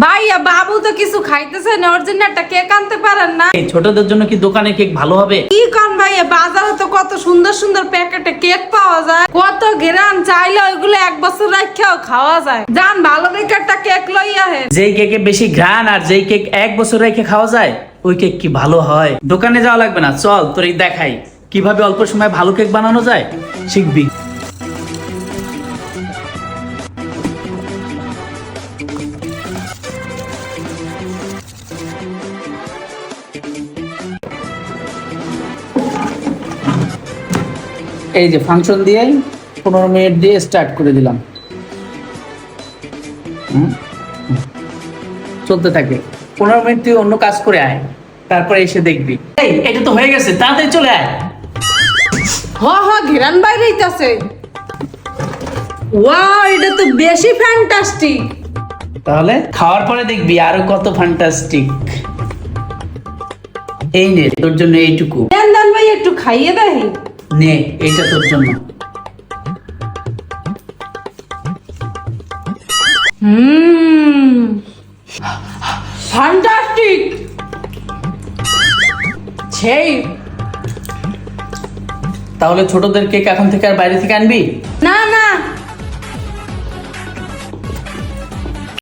ভাইয়া বাবু তো কিছু খাইতেছে না, ওর জন্য একটা কেক আনতে পারেন না? এই ছোটদের জন্য কি দোকানে কেক ভালো হবে? কি কোন ভাইয়া, বাজারে তো কত সুন্দর সুন্দর প্যাকেটে কেক পাওয়া যায়, কত গ্রাম, চাইলে ওইগুলো 1 বছর রাখাও খাওয়া যায়। যান ভালো দেখে একটা কেক লইয়া হে। যেই কেকে বেশি ঘ্রাণ আর যেই কেক 1 বছর রেখে খাওয়া যায় ওই কেক কি ভালো হয়? দোকানে যাওয়া লাগবে না, চল তোর দেখাই কিভাবে অল্প সময় ভালো কেক বানানো যায়, শিখবি। এই যে ফাংশন দিয়ে 15 মিনিট দিয়ে স্টার্ট করে দিলাম। চলতে থাকে 15 মিনিট, তুই অন্য কাজ করে আয়, তারপরে এসে দেখবি। এই এটা তো হয়ে গেছে, তাড়াতাড়ি চলে আয়। ঘিরান বাইরে হইতাছে। ওয়াও, এটা তো বেশি ফ্যান্টাস্টিক। তাহলে খাওয়ার পরে দেখবি আরো কত ফ্যান্টাস্টিক। এই নে তোর জন্য এইটুকু, দেন দেন ভাই, একটু খাইয়ে দেই। নে এইটা তোর জন্য। ফ্যান্টাস্টিক। সেই তাহলে ছোটদের কেক এখন থেকে আর বাইরে থেকে আনবি? না না,